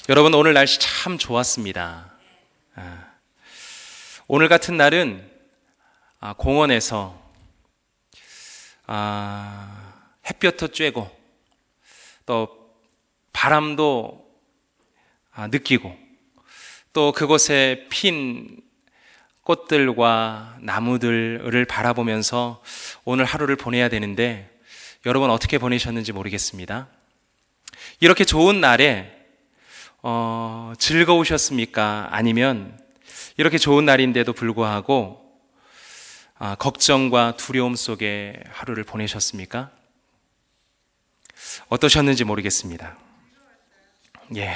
여러분, 오늘 날씨 참 좋았습니다. 오늘 같은 날은 공원에서 햇볕도 쬐고 또 바람도 느끼고 또 그곳에 핀 꽃들과 나무들을 바라보면서 오늘 하루를 보내야 되는데 여러분 어떻게 보내셨는지 모르겠습니다. 이렇게 좋은 날에 즐거우셨습니까? 아니면 이렇게 좋은 날인데도 불구하고 걱정과 두려움 속에 하루를 보내셨습니까? 어떠셨는지 모르겠습니다. 예.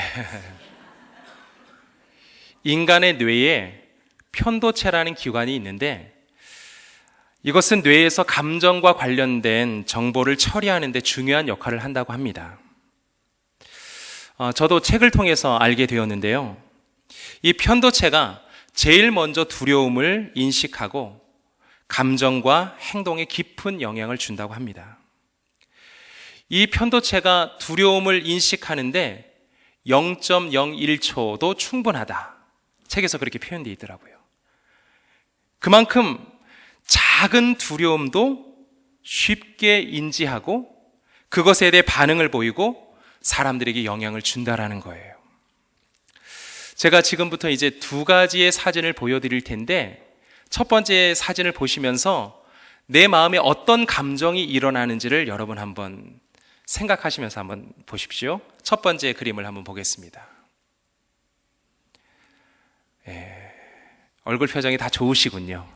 인간의 뇌에 편도체라는 기관이 있는데 이것은 뇌에서 감정과 관련된 정보를 처리하는 데 중요한 역할을 한다고 합니다. 저도 책을 통해서 알게 되었는데요. 이 편도체가 제일 먼저 두려움을 인식하고 감정과 행동에 깊은 영향을 준다고 합니다. 이 편도체가 두려움을 인식하는데 0.01초도 충분하다. 책에서 그렇게 표현되어 있더라고요. 그만큼 작은 두려움도 쉽게 인지하고 그것에 대해 반응을 보이고 사람들에게 영향을 준다라는 거예요. 제가 지금부터 이제 두 가지의 사진을 보여드릴 텐데 첫 번째 사진을 보시면서 내 마음에 어떤 감정이 일어나는지를 여러분 한번 생각하시면서 한번 보십시오. 첫 번째 그림을 한번 보겠습니다. 얼굴 표정이 다 좋으시군요.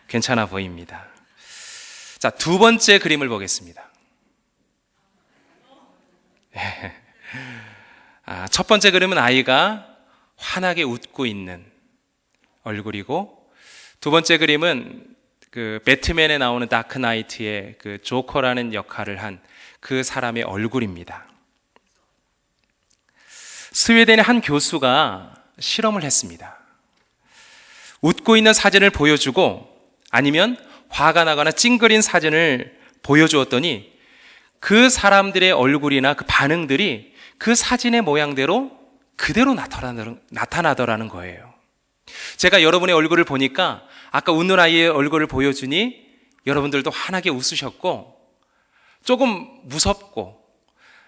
괜찮아 보입니다. 자, 두 번째 그림을 보겠습니다. 첫 번째 그림은 아이가 환하게 웃고 있는 얼굴이고 두 번째 그림은 그 배트맨에 나오는 다크 나이트의 그 조커라는 역할을 한 그 사람의 얼굴입니다. 스웨덴의 한 교수가 실험을 했습니다. 웃고 있는 사진을 보여주고 아니면 화가 나거나 찡그린 사진을 보여주었더니 그 사람들의 얼굴이나 그 반응들이 그 사진의 모양대로 그대로 나타나더라는 거예요. 제가 여러분의 얼굴을 보니까 아까 웃는 아이의 얼굴을 보여주니 여러분들도 환하게 웃으셨고 조금 무섭고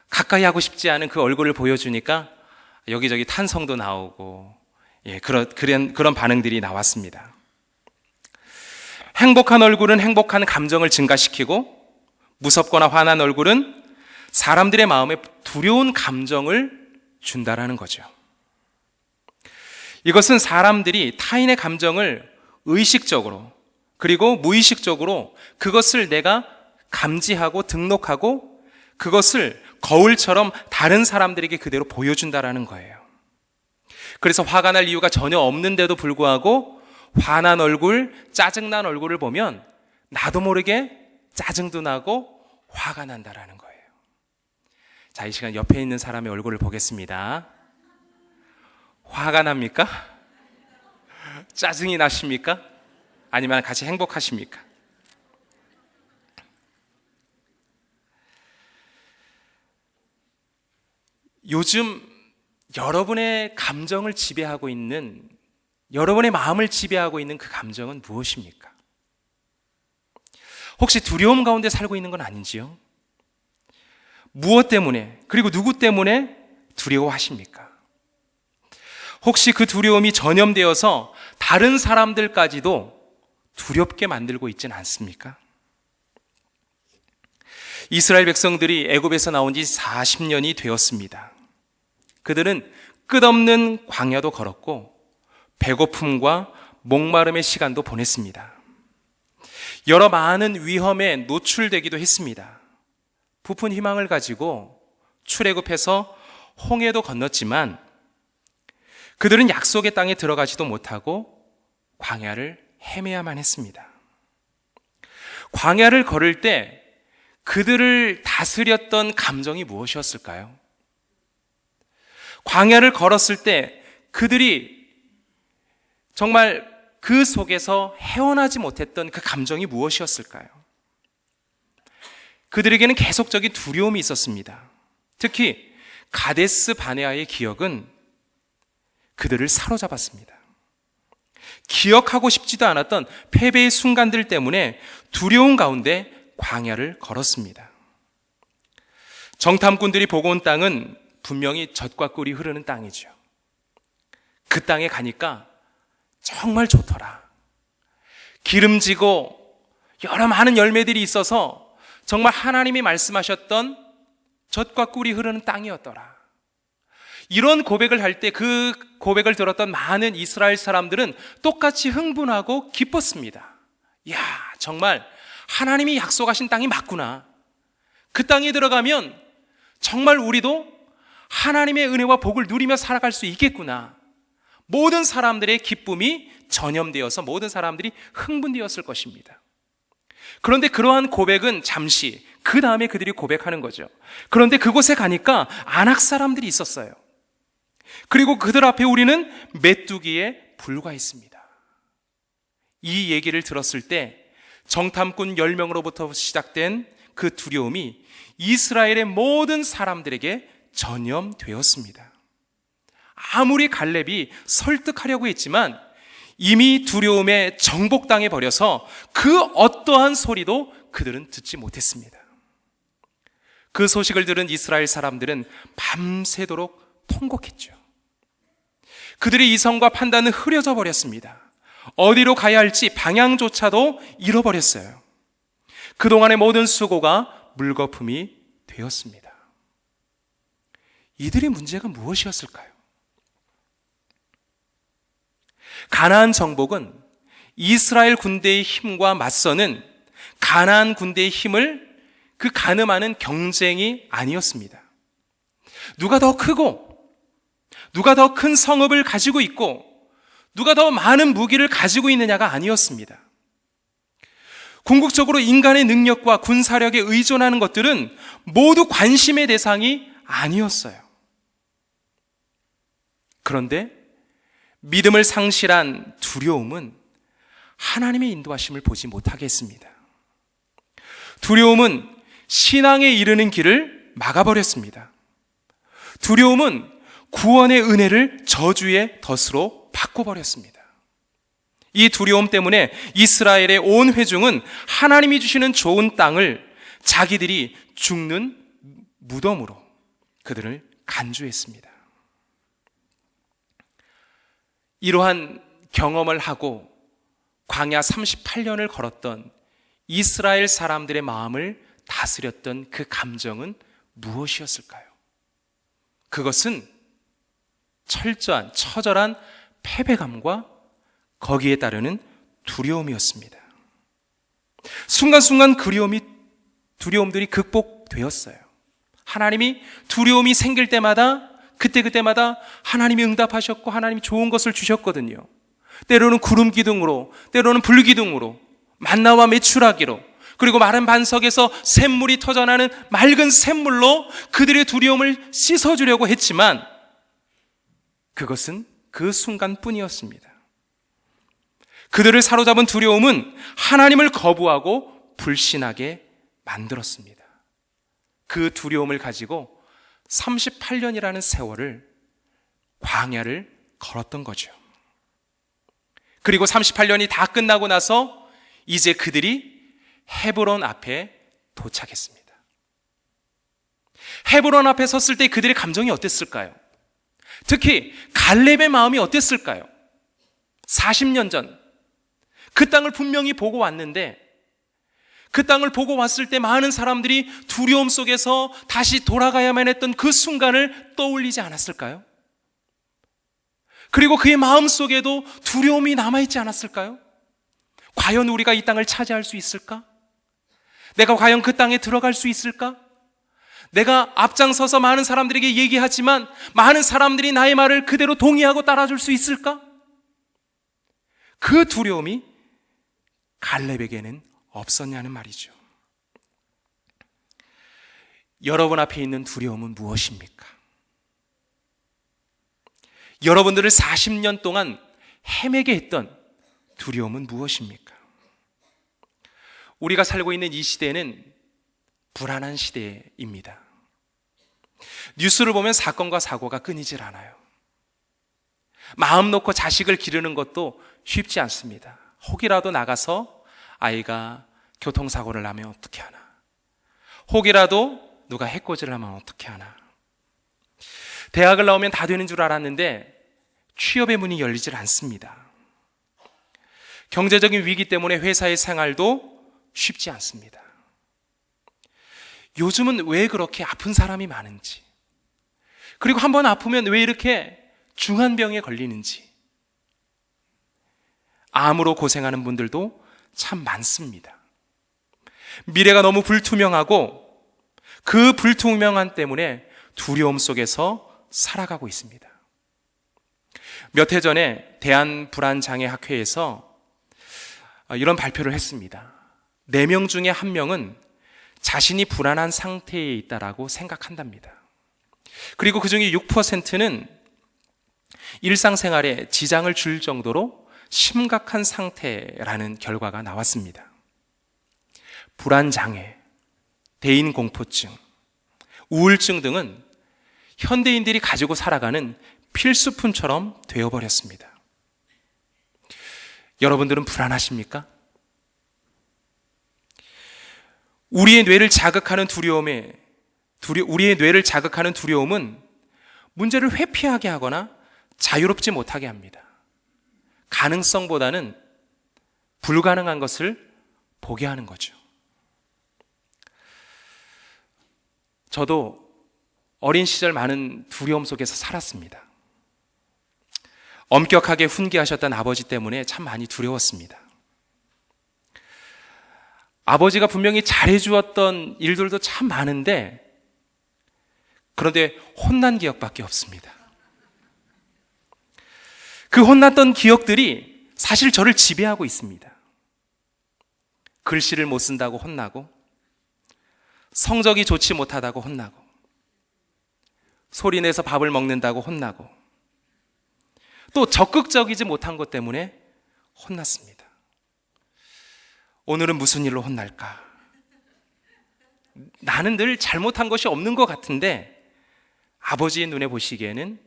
가까이 하고 싶지 않은 그 얼굴을 보여주니까 여기저기 탄성도 나오고 그런 반응들이 나왔습니다. 행복한 얼굴은 행복한 감정을 증가시키고 무섭거나 화난 얼굴은 사람들의 마음에 두려운 감정을 준다라는 거죠. 이것은 사람들이 타인의 감정을 의식적으로 그리고 무의식적으로 그것을 내가 감지하고 등록하고 그것을 거울처럼 다른 사람들에게 그대로 보여준다라는 거예요. 그래서 화가 날 이유가 전혀 없는데도 불구하고 화난 얼굴, 짜증난 얼굴을 보면 나도 모르게 짜증도 나고 화가 난다라는 거예요. 자, 이 시간 옆에 있는 사람의 얼굴을 보겠습니다. 화가 납니까? 짜증이 나십니까? 아니면 같이 행복하십니까? 요즘 여러분의 감정을 지배하고 있는, 여러분의 마음을 지배하고 있는 그 감정은 무엇입니까? 혹시 두려움 가운데 살고 있는 건 아닌지요? 무엇 때문에, 그리고 누구 때문에 두려워하십니까? 혹시 그 두려움이 전염되어서 다른 사람들까지도 두렵게 만들고 있지는 않습니까? 이스라엘 백성들이 애굽에서 나온 지 40년이 되었습니다. 그들은 끝없는 광야도 걸었고 배고픔과 목마름의 시간도 보냈습니다. 여러 많은 위험에 노출되기도 했습니다. 부푼 희망을 가지고 출애굽해서 홍해도 건넜지만 그들은 약속의 땅에 들어가지도 못하고 광야를 헤매야만 했습니다. 광야를 걸을 때 그들을 다스렸던 감정이 무엇이었을까요? 광야를 걸었을 때 그들이 정말 그 속에서 헤어나지 못했던 그 감정이 무엇이었을까요? 그들에게는 계속적인 두려움이 있었습니다. 특히 가데스 바네아의 기억은 그들을 사로잡았습니다. 기억하고 싶지도 않았던 패배의 순간들 때문에 두려운 가운데 광야를 걸었습니다. 정탐꾼들이 보고 온 땅은 분명히 젖과 꿀이 흐르는 땅이죠. 그 땅에 가니까 정말 좋더라. 기름지고 여러 많은 열매들이 있어서 정말 하나님이 말씀하셨던 젖과 꿀이 흐르는 땅이었더라. 이런 고백을 할 때 그 고백을 들었던 많은 이스라엘 사람들은 똑같이 흥분하고 기뻤습니다. 이야, 정말 하나님이 약속하신 땅이 맞구나. 그 땅에 들어가면 정말 우리도 하나님의 은혜와 복을 누리며 살아갈 수 있겠구나. 모든 사람들의 기쁨이 전염되어서 모든 사람들이 흥분되었을 것입니다. 그런데 그러한 고백은 잠시, 그 다음에 그들이 고백하는 거죠. 그런데 그곳에 가니까 안악 사람들이 있었어요. 그리고 그들 앞에 우리는 메뚜기에 불과했습니다. 이 얘기를 들었을 때 정탐꾼 10명으로부터 시작된 그 두려움이 이스라엘의 모든 사람들에게 전염되었습니다. 아무리 갈렙이 설득하려고 했지만 이미 두려움에 정복당해 버려서 그 어떠한 소리도 그들은 듣지 못했습니다. 그 소식을 들은 이스라엘 사람들은 밤새도록 통곡했죠. 그들의 이성과 판단은 흐려져 버렸습니다. 어디로 가야 할지 방향조차도 잃어버렸어요. 그동안의 모든 수고가 물거품이 되었습니다. 이들의 문제가 무엇이었을까요? 가나안 정복은 이스라엘 군대의 힘과 맞서는 가나안 군대의 힘을 그 가늠하는 경쟁이 아니었습니다. 누가 더 크고 누가 더 큰 성읍을 가지고 있고 누가 더 많은 무기를 가지고 있느냐가 아니었습니다. 궁극적으로 인간의 능력과 군사력에 의존하는 것들은 모두 관심의 대상이 아니었어요. 그런데 믿음을 상실한 두려움은 하나님의 인도하심을 보지 못하게 했습니다. 두려움은 신앙에 이르는 길을 막아버렸습니다. 두려움은 구원의 은혜를 저주의 덫으로 바꿔버렸습니다. 이 두려움 때문에 이스라엘의 온 회중은 하나님이 주시는 좋은 땅을 자기들이 죽는 무덤으로 그들을 간주했습니다. 이러한 경험을 하고 광야 38년을 걸었던 이스라엘 사람들의 마음을 다스렸던 그 감정은 무엇이었을까요? 그것은 철저한, 처절한 패배감과 거기에 따르는 두려움이었습니다. 순간순간 두려움들이 극복되었어요. 하나님이 두려움이 생길 때마다 그때마다 하나님이 응답하셨고 하나님이 좋은 것을 주셨거든요. 때로는 구름 기둥으로, 때로는 불 기둥으로, 만나와 메추라기로, 그리고 마른 반석에서 샘물이 터져나는 맑은 샘물로 그들의 두려움을 씻어주려고 했지만 그것은 그 순간뿐이었습니다. 그들을 사로잡은 두려움은 하나님을 거부하고 불신하게 만들었습니다. 그 두려움을 가지고 38년이라는 세월을 광야를 걸었던 거죠. 그리고 38년이 다 끝나고 나서 이제 그들이 헤브론 앞에 도착했습니다. 헤브론 앞에 섰을 때 그들의 감정이 어땠을까요? 특히 갈렙의 마음이 어땠을까요? 40년 전 그 땅을 분명히 보고 왔는데 그 땅을 보고 왔을 때 많은 사람들이 두려움 속에서 다시 돌아가야만 했던 그 순간을 떠올리지 않았을까요? 그리고 그의 마음 속에도 두려움이 남아있지 않았을까요? 과연 우리가 이 땅을 차지할 수 있을까? 내가 과연 그 땅에 들어갈 수 있을까? 내가 앞장서서 많은 사람들에게 얘기하지만 많은 사람들이 나의 말을 그대로 동의하고 따라줄 수 있을까? 그 두려움이 갈렙에게는 없었냐는 말이죠. 여러분 앞에 있는 두려움은 무엇입니까? 여러분들을 40년 동안 헤매게 했던 두려움은 무엇입니까? 우리가 살고 있는 이 시대는 불안한 시대입니다. 뉴스를 보면 사건과 사고가 끊이질 않아요. 마음 놓고 자식을 기르는 것도 쉽지 않습니다. 혹이라도 나가서 아이가 교통사고를 나면 어떻게 하나, 혹이라도 누가 해코지를 하면 어떻게 하나. 대학을 나오면 다 되는 줄 알았는데 취업의 문이 열리질 않습니다. 경제적인 위기 때문에 회사의 생활도 쉽지 않습니다. 요즘은 왜 그렇게 아픈 사람이 많은지, 그리고 한번 아프면 왜 이렇게 중한 병에 걸리는지, 암으로 고생하는 분들도 참 많습니다. 미래가 너무 불투명하고 그 불투명함 때문에 두려움 속에서 살아가고 있습니다. 몇 해 전에 대한불안장애학회에서 이런 발표를 했습니다. 4명 중에 1명은 자신이 불안한 상태에 있다라고 생각한답니다. 그리고 그 중에 6%는 일상생활에 지장을 줄 정도로 심각한 상태라는 결과가 나왔습니다. 불안장애, 대인공포증, 우울증 등은 현대인들이 가지고 살아가는 필수품처럼 되어버렸습니다. 여러분들은 불안하십니까? 우리의 뇌를 자극하는 두려움은 문제를 회피하게 하거나 자유롭지 못하게 합니다. 가능성보다는 불가능한 것을 보게 하는 거죠. 저도 어린 시절 많은 두려움 속에서 살았습니다. 엄격하게 훈계하셨던 아버지 때문에 참 많이 두려웠습니다. 아버지가 분명히 잘해주었던 일들도 참 많은데, 그런데 혼난 기억밖에 없습니다. 그 혼났던 기억들이 사실 저를 지배하고 있습니다. 글씨를 못 쓴다고 혼나고, 성적이 좋지 못하다고 혼나고, 소리내서 밥을 먹는다고 혼나고, 또 적극적이지 못한 것 때문에 혼났습니다. 오늘은 무슨 일로 혼날까? 나는 늘 잘못한 것이 없는 것 같은데 아버지의 눈에 보시기에는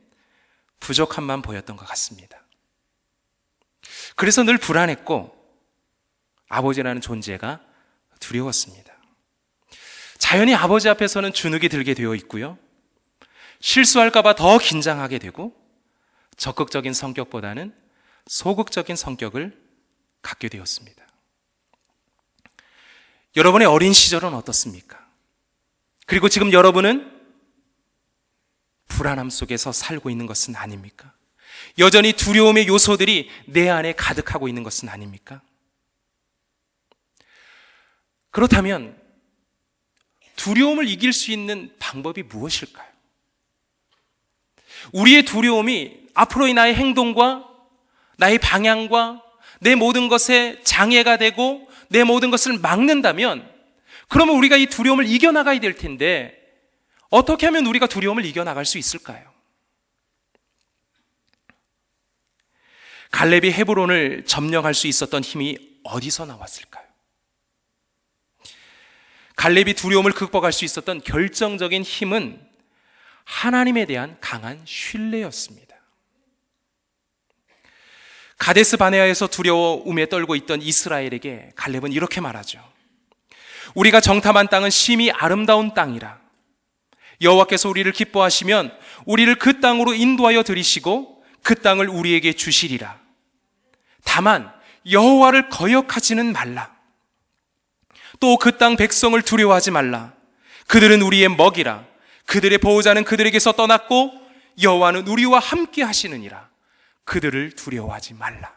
부족함만 보였던 것 같습니다. 그래서 늘 불안했고 아버지라는 존재가 두려웠습니다. 자연히 아버지 앞에서는 주눅이 들게 되어 있고요, 실수할까 봐 더 긴장하게 되고 적극적인 성격보다는 소극적인 성격을 갖게 되었습니다. 여러분의 어린 시절은 어떻습니까? 그리고 지금 여러분은 불안함 속에서 살고 있는 것은 아닙니까? 여전히 두려움의 요소들이 내 안에 가득하고 있는 것은 아닙니까? 그렇다면 두려움을 이길 수 있는 방법이 무엇일까요? 우리의 두려움이 앞으로의 나의 행동과 나의 방향과 내 모든 것에 장애가 되고 내 모든 것을 막는다면, 그러면 우리가 이 두려움을 이겨나가야 될 텐데 어떻게 하면 우리가 두려움을 이겨나갈 수 있을까요? 갈렙이 헤브론을 점령할 수 있었던 힘이 어디서 나왔을까요? 갈렙이 두려움을 극복할 수 있었던 결정적인 힘은 하나님에 대한 강한 신뢰였습니다. 가데스 바네아에서 두려움에 떨고 있던 이스라엘에게 갈렙은 이렇게 말하죠. 우리가 정탐한 땅은 심히 아름다운 땅이라. 여호와께서 우리를 기뻐하시면 우리를 그 땅으로 인도하여 들이시고 그 땅을 우리에게 주시리라. 다만 여호와를 거역하지는 말라. 또 그 땅 백성을 두려워하지 말라. 그들은 우리의 먹이라. 그들의 보호자는 그들에게서 떠났고 여호와는 우리와 함께 하시느니라. 그들을 두려워하지 말라.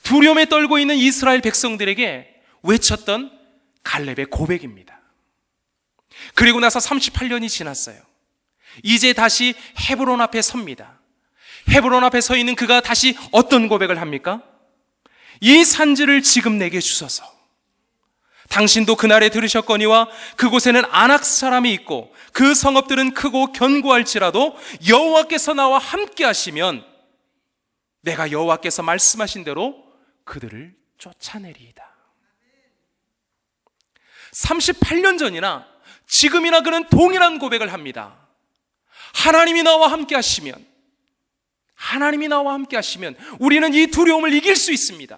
두려움에 떨고 있는 이스라엘 백성들에게 외쳤던 갈렙의 고백입니다. 그리고 나서 38년이 지났어요. 이제 다시 헤브론 앞에 섭니다. 헤브론 앞에 서 있는 그가 다시 어떤 고백을 합니까? 이 산지를 지금 내게 주소서. 당신도 그날에 들으셨거니와 그곳에는 아낙 사람이 있고 그 성읍들은 크고 견고할지라도 여호와께서 나와 함께 하시면 내가 여호와께서 말씀하신 대로 그들을 쫓아내리이다. 38년 전이나 지금이나 그는 동일한 고백을 합니다. 하나님이 나와 함께 하시면 우리는 이 두려움을 이길 수 있습니다.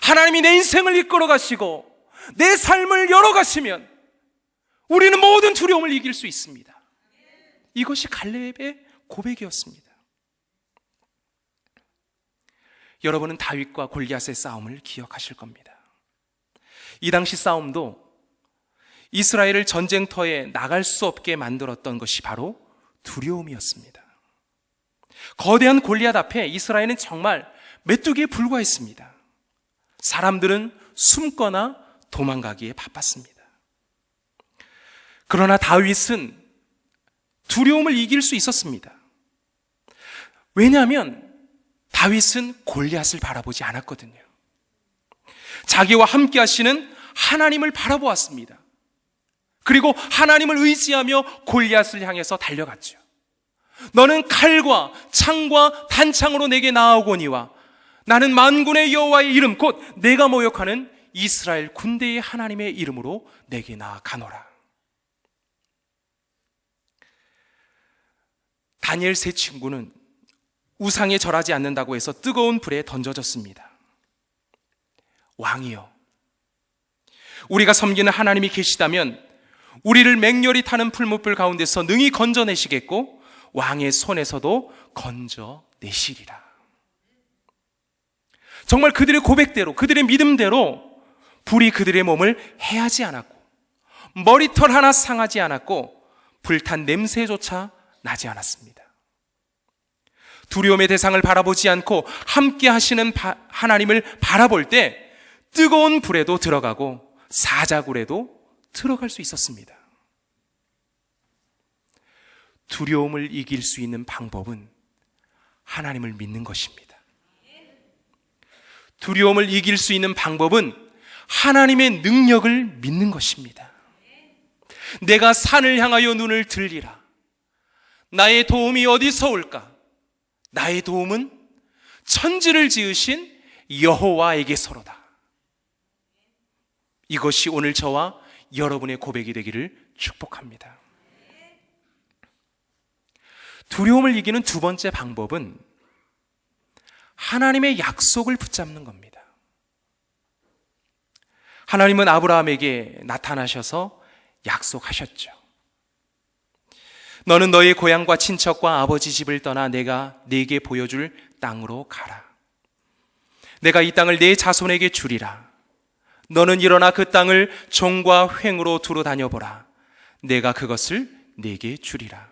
하나님이 내 인생을 이끌어 가시고 내 삶을 열어가시면 우리는 모든 두려움을 이길 수 있습니다. 이것이 갈렙의 고백이었습니다. 여러분은 다윗과 골리앗의 싸움을 기억하실 겁니다. 이 당시 싸움도 이스라엘을 전쟁터에 나갈 수 없게 만들었던 것이 바로 두려움이었습니다. 거대한 골리앗 앞에 이스라엘은 정말 메뚜기에 불과했습니다. 사람들은 숨거나 도망가기에 바빴습니다. 그러나 다윗은 두려움을 이길 수 있었습니다. 왜냐하면 다윗은 골리앗을 바라보지 않았거든요. 자기와 함께 하시는 하나님을 바라보았습니다. 그리고 하나님을 의지하며 골리앗을 향해서 달려갔죠. 너는 칼과 창과 단창으로 내게 나아오거니와 나는 만군의 여호와의 이름 곧 내가 모욕하는 이스라엘 군대의 하나님의 이름으로 내게 나아가노라. 다니엘 세 친구는 우상에 절하지 않는다고 해서 뜨거운 불에 던져졌습니다. 왕이여, 우리가 섬기는 하나님이 계시다면 우리를 맹렬히 타는 풀무불 가운데서 능히 건져내시겠고 왕의 손에서도 건져내시리라. 정말 그들의 고백대로, 그들의 믿음대로 불이 그들의 몸을 해하지 않았고 머리털 하나 상하지 않았고 불탄 냄새조차 나지 않았습니다. 두려움의 대상을 바라보지 않고 함께 하시는 하나님을 바라볼 때 뜨거운 불에도 들어가고 사자굴에도 들어갈 수 있었습니다. 두려움을 이길 수 있는 방법은 하나님을 믿는 것입니다. 두려움을 이길 수 있는 방법은 하나님의 능력을 믿는 것입니다. 내가 산을 향하여 눈을 들리라. 나의 도움이 어디서 올까? 나의 도움은 천지를 지으신 여호와에게서로다. 이것이 오늘 저와 여러분의 고백이 되기를 축복합니다. 두려움을 이기는 두 번째 방법은 하나님의 약속을 붙잡는 겁니다. 하나님은 아브라함에게 나타나셔서 약속하셨죠. 너는 너의 고향과 친척과 아버지 집을 떠나 내가 네게 보여줄 땅으로 가라. 내가 이 땅을 네 자손에게 주리라. 너는 일어나 그 땅을 종과 횡으로 두루 다녀보라. 내가 그것을 네게 주리라.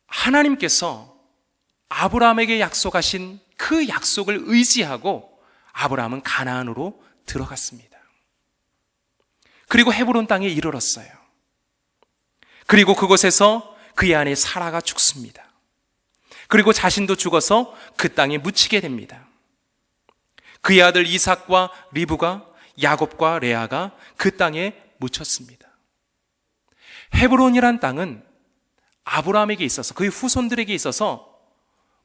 하나님께서 아브라함에게 약속하신 그 약속을 의지하고 아브라함은 가나안으로 들어갔습니다. 그리고 헤브론 땅에 이르렀어요. 그리고 그곳에서 그의 아내 사라가 죽습니다. 그리고 자신도 죽어서 그 땅에 묻히게 됩니다. 그의 아들 이삭과 리브가, 야곱과 레아가 그 땅에 묻혔습니다. 헤브론이란 땅은 아브라함에게 있어서, 그의 후손들에게 있어서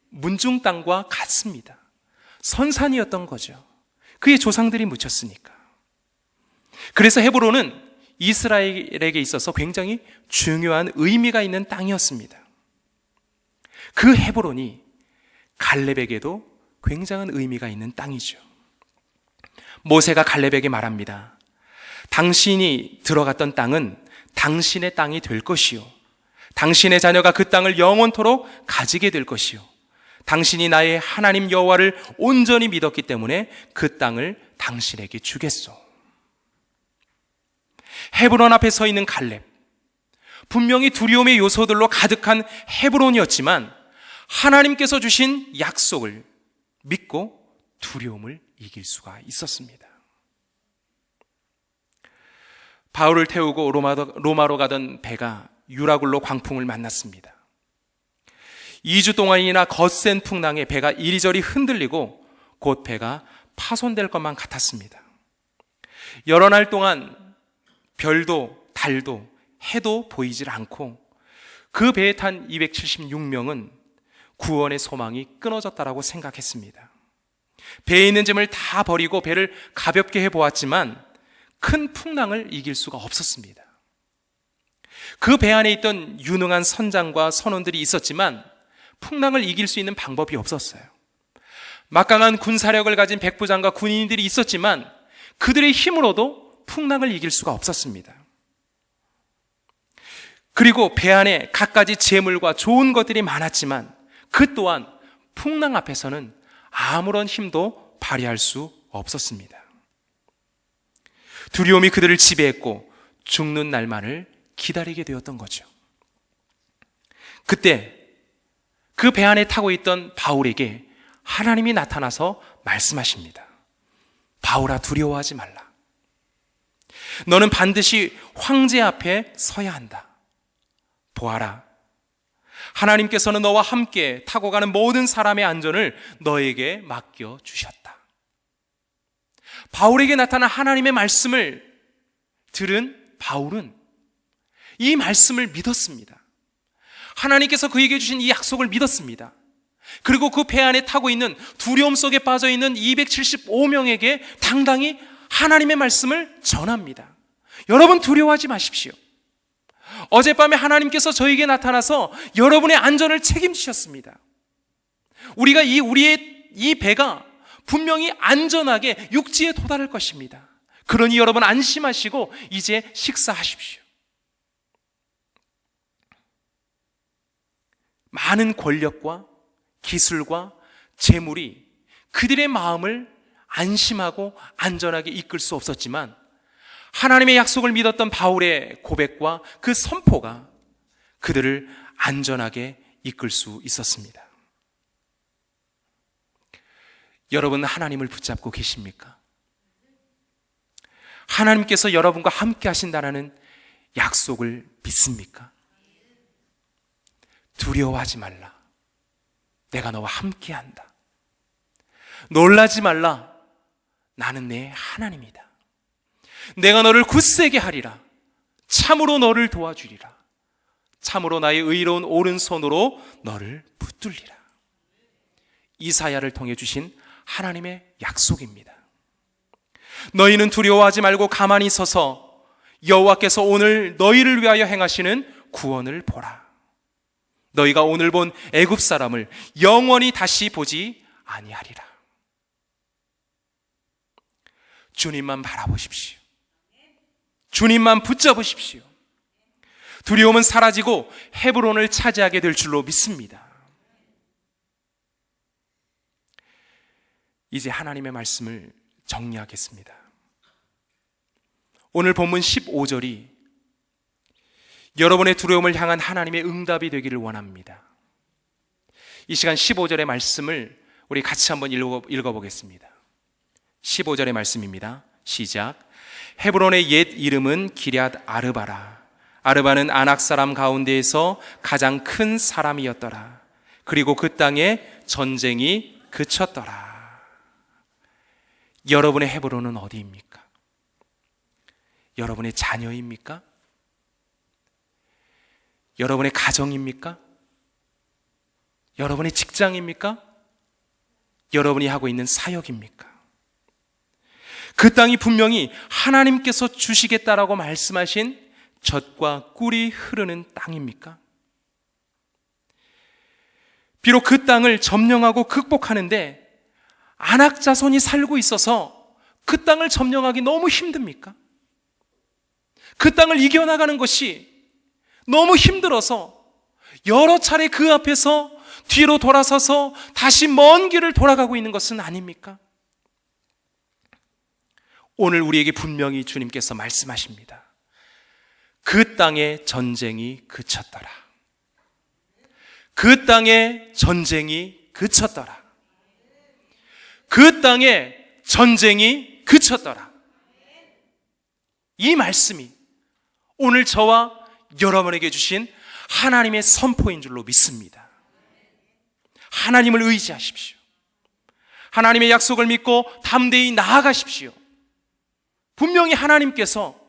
문중 땅과 같습니다. 선산이었던 거죠. 그의 조상들이 묻혔으니까. 그래서 헤브론은 이스라엘에게 있어서 굉장히 중요한 의미가 있는 땅이었습니다. 그 헤브론이 갈렙에게도 굉장한 의미가 있는 땅이죠. 모세가 갈렙에게 말합니다. 당신이 들어갔던 땅은 당신의 땅이 될 것이요, 당신의 자녀가 그 땅을 영원토록 가지게 될 것이요, 당신이 나의 하나님 여호와를 온전히 믿었기 때문에 그 땅을 당신에게 주겠소. 헤브론 앞에 서 있는 갈렙, 분명히 두려움의 요소들로 가득한 헤브론이었지만 하나님께서 주신 약속을 믿고 두려움을 이길 수가 있었습니다. 바울을 태우고 로마로 가던 배가 유라굴로 광풍을 만났습니다. 2주 동안이나 거센 풍랑에 배가 이리저리 흔들리고 곧 배가 파손될 것만 같았습니다. 여러 날 동안 별도 달도 해도 보이질 않고 그 배에 탄 276명은 구원의 소망이 끊어졌다라고 생각했습니다. 배에 있는 짐을 다 버리고 배를 가볍게 해보았지만 큰 풍랑을 이길 수가 없었습니다. 그 배 안에 있던 유능한 선장과 선원들이 있었지만 풍랑을 이길 수 있는 방법이 없었어요. 막강한 군사력을 가진 백부장과 군인들이 있었지만 그들의 힘으로도 풍랑을 이길 수가 없었습니다. 그리고 배 안에 갖가지 재물과 좋은 것들이 많았지만 그 또한 풍랑 앞에서는 아무런 힘도 발휘할 수 없었습니다. 두려움이 그들을 지배했고 죽는 날만을 기다리게 되었던 거죠. 그때 그 배 안에 타고 있던 바울에게 하나님이 나타나서 말씀하십니다. 바울아, 두려워하지 말라. 너는 반드시 황제 앞에 서야 한다. 보아라, 하나님께서는 너와 함께 타고 가는 모든 사람의 안전을 너에게 맡겨주셨다. 바울에게 나타난 하나님의 말씀을 들은 바울은 이 말씀을 믿었습니다. 하나님께서 그에게 주신 이 약속을 믿었습니다. 그리고 그 배 안에 타고 있는 두려움 속에 빠져 있는 275명에게 당당히 하나님의 말씀을 전합니다. 여러분, 두려워하지 마십시오. 어젯밤에 하나님께서 저에게 나타나서 여러분의 안전을 책임지셨습니다. 우리의 이 배가 분명히 안전하게 육지에 도달할 것입니다. 그러니 여러분 안심하시고 이제 식사하십시오. 많은 권력과 기술과 재물이 그들의 마음을 안심하고 안전하게 이끌 수 없었지만 하나님의 약속을 믿었던 바울의 고백과 그 선포가 그들을 안전하게 이끌 수 있었습니다. 여러분, 하나님을 붙잡고 계십니까? 하나님께서 여러분과 함께 하신다는 약속을 믿습니까? 두려워하지 말라. 내가 너와 함께 한다. 놀라지 말라. 나는 내 하나님이다. 내가 너를 굳세게 하리라. 참으로 너를 도와주리라. 참으로 나의 의로운 오른손으로 너를 붙들리라. 이사야를 통해 주신 하나님의 약속입니다. 너희는 두려워하지 말고 가만히 서서 여호와께서 오늘 너희를 위하여 행하시는 구원을 보라. 너희가 오늘 본 애굽 사람을 영원히 다시 보지 아니하리라. 주님만 바라보십시오. 주님만 붙잡으십시오. 두려움은 사라지고 헤브론을 차지하게 될 줄로 믿습니다. 이제 하나님의 말씀을 정리하겠습니다. 오늘 본문 15절이 여러분의 두려움을 향한 하나님의 응답이 되기를 원합니다. 이 시간 15절의 말씀을 우리 같이 한번 읽어보겠습니다. 15절의 말씀입니다. 시작. 헤브론의 옛 이름은 기럇 아르바라. 아르바는 아낙 사람 가운데에서 가장 큰 사람이었더라. 그리고 그 땅에 전쟁이 그쳤더라. 여러분의 헤브론은 어디입니까? 여러분의 자녀입니까? 여러분의 가정입니까? 여러분의 직장입니까? 여러분이 하고 있는 사역입니까? 그 땅이 분명히 하나님께서 주시겠다라고 말씀하신 젖과 꿀이 흐르는 땅입니까? 비록 그 땅을 점령하고 극복하는데 아낙 자손이 살고 있어서 그 땅을 점령하기 너무 힘듭니까? 그 땅을 이겨나가는 것이 너무 힘들어서 여러 차례 그 앞에서 뒤로 돌아서서 다시 먼 길을 돌아가고 있는 것은 아닙니까? 오늘 우리에게 분명히 주님께서 말씀하십니다. 그 땅의 전쟁이 그쳤더라. 그 땅의 전쟁이 그쳤더라. 그 땅의 전쟁이 그쳤더라. 이 말씀이 오늘 저와 여러분에게 주신 하나님의 선포인 줄로 믿습니다. 하나님을 의지하십시오. 하나님의 약속을 믿고 담대히 나아가십시오. 분명히 하나님께서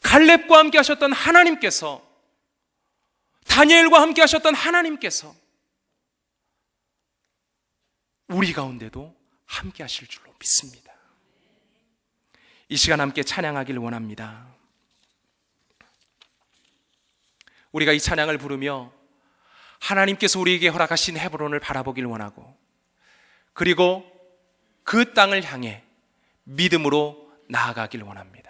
갈렙과 함께 하셨던 하나님께서 다니엘과 함께 하셨던 하나님께서 우리 가운데도 함께 하실 줄로 믿습니다. 이 시간 함께 찬양하길 원합니다. 우리가 이 찬양을 부르며 하나님께서 우리에게 허락하신 헤브론을 바라보길 원하고, 그리고 그 땅을 향해 믿음으로 나아가길 원합니다.